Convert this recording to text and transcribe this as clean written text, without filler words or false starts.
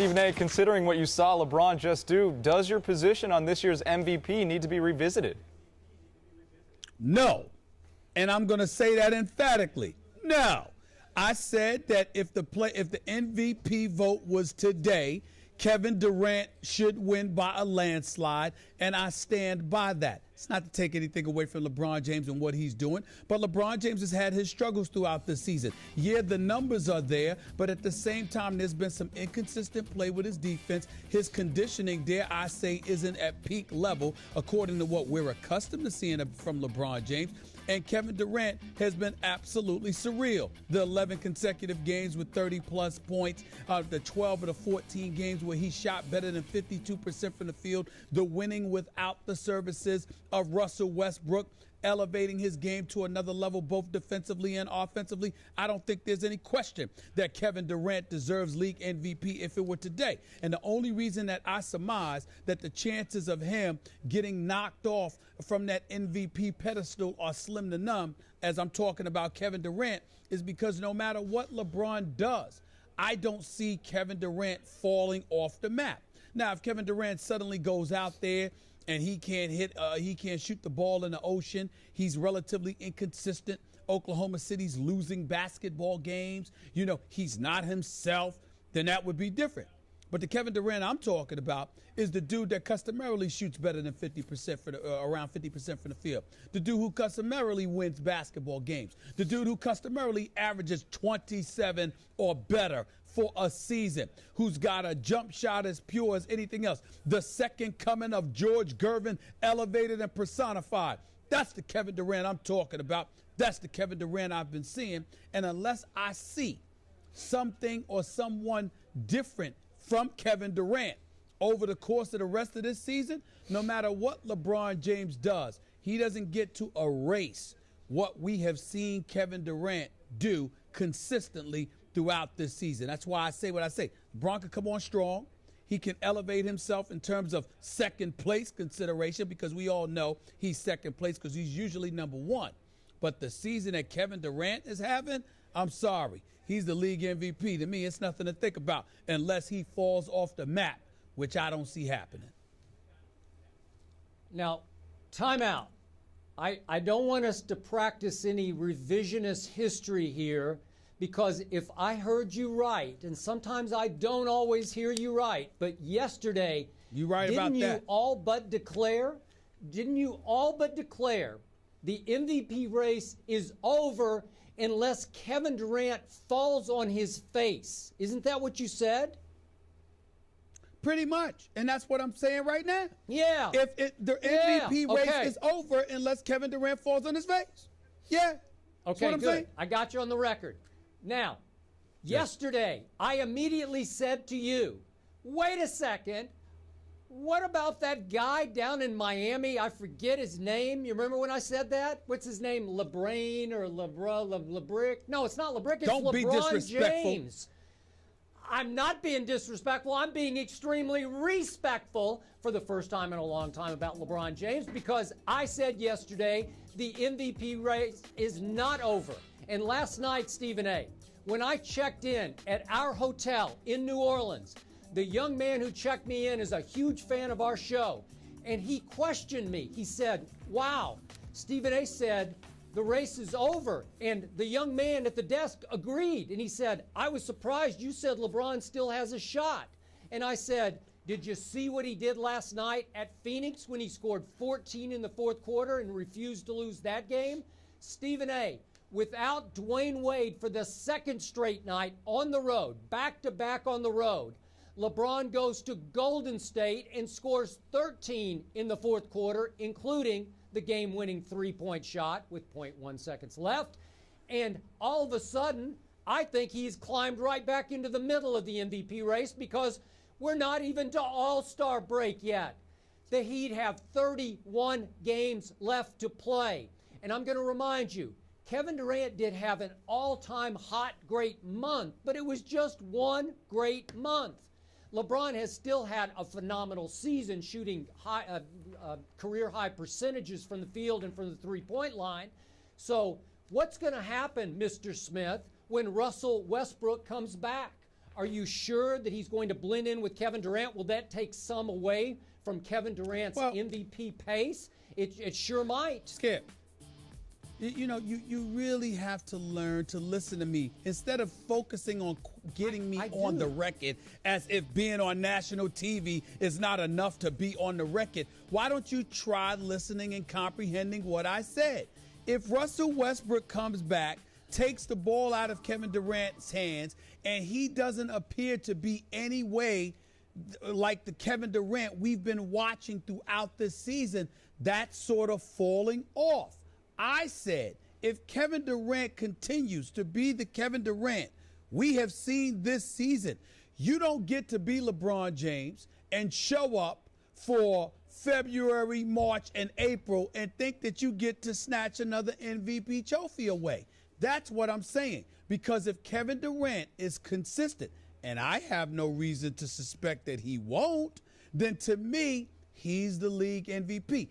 Stephen A., considering what you saw LeBron just do, does your position on this year's MVP need to be revisited? No. And I'm going to say that emphatically. No. I said that if the MVP vote was today, Kevin Durant should win by a landslide, and I stand by that. It's not to take anything away from LeBron James and what he's doing, but LeBron James has had his struggles throughout the season. Yeah, the numbers are there, but at the same time, there's been some inconsistent play with his defense. His conditioning, dare I say, isn't at peak level, according to what we're accustomed to seeing from LeBron James. And Kevin Durant has been absolutely surreal. The 11 consecutive games with 30-plus points, the 12 of the 14 games where he shot better than 52% from the field, the winning without the services of Russell Westbrook, elevating his game to another level both defensively and offensively. I don't think there's any question that Kevin Durant deserves league MVP if it were today. And the only reason that I surmise that the chances of him getting knocked off from that MVP pedestal are slim to none, as I'm talking about Kevin Durant, is because no matter what LeBron does, I don't see Kevin Durant falling off the map. Now, if Kevin Durant suddenly goes out there and he can't shoot the ball in the ocean, he's relatively inconsistent. Oklahoma City's losing basketball games. He's not himself. Then that would be different. But the Kevin Durant I'm talking about is the dude that customarily shoots better than 50% around 50% from the field. The dude who customarily wins basketball games. The dude who customarily averages 27 or better for a season, who's got a jump shot as pure as anything else. The second coming of George Gervin, elevated and personified. That's the Kevin Durant I'm talking about. That's the Kevin Durant I've been seeing. And unless I see something or someone different from Kevin Durant over the course of the rest of this season, no matter what LeBron James does, he doesn't get to erase what we have seen Kevin Durant do consistently throughout this season. That's why I say what I say. LeBron can come on strong. He can elevate himself in terms of second place consideration, because we all know he's second place because he's usually number one. But the season that Kevin Durant is having, I'm sorry, he's the league MVP. To me, it's nothing to think about unless he falls off the map, which I don't see happening. Now, timeout. I don't want us to practice any revisionist history here, because if I heard you right, and sometimes I don't always hear you right, but yesterday, you right about that. Didn't you all but declare the MVP race is over unless Kevin Durant falls on his face? Isn't that what you said? Pretty much. And that's what I'm saying right now. Yeah. The MVP race is over unless Kevin Durant falls on his face. Yeah. Okay, good. Saying. I got you on the record. Now, yesterday, I immediately said to you, wait a second, what about that guy down in Miami? I forget his name. You remember when I said that? What's his name? LeBron or LeBrick? No, it's not LeBrick. It's Don't be disrespectful. James. I'm not being disrespectful. I'm being extremely respectful for the first time in a long time about LeBron James, because I said yesterday the MVP race is not over. And last night, Stephen A., when I checked in at our hotel in New Orleans, the young man who checked me in is a huge fan of our show, and he questioned me. He said, wow, Stephen A. said the race is over, and the young man at the desk agreed, and he said, I was surprised you said LeBron still has a shot. And I said, did you see what he did last night at Phoenix when he scored 14 in the fourth quarter and refused to lose that game? Stephen A., without Dwayne Wade for the second straight night on the road, back-to-back on the road, LeBron goes to Golden State and scores 13 in the fourth quarter, including the game-winning three-point shot with 0.1 seconds left. And all of a sudden, I think he's climbed right back into the middle of the MVP race, because we're not even to All-Star break yet. The Heat have 31 games left to play. And I'm going to remind you, Kevin Durant did have an all-time hot, great month, but it was just one great month. LeBron has still had a phenomenal season, shooting career-high percentages from the field and from the three-point line. So what's going to happen, Mr. Smith, when Russell Westbrook comes back? Are you sure that he's going to blend in with Kevin Durant? Will that take some away from Kevin Durant's MVP pace? It sure might. Skip, you really have to learn to listen to me instead of focusing on getting me on the record as if being on national TV is not enough to be on the record. Why don't you try listening and comprehending what I said? If Russell Westbrook comes back, takes the ball out of Kevin Durant's hands, and he doesn't appear to be any way like the Kevin Durant we've been watching throughout this season, that's sort of falling off. I said, if Kevin Durant continues to be the Kevin Durant we have seen this season, you don't get to be LeBron James and show up for February, March, and April and think that you get to snatch another MVP trophy away. That's what I'm saying. Because if Kevin Durant is consistent, and I have no reason to suspect that he won't, then to me, he's the league MVP.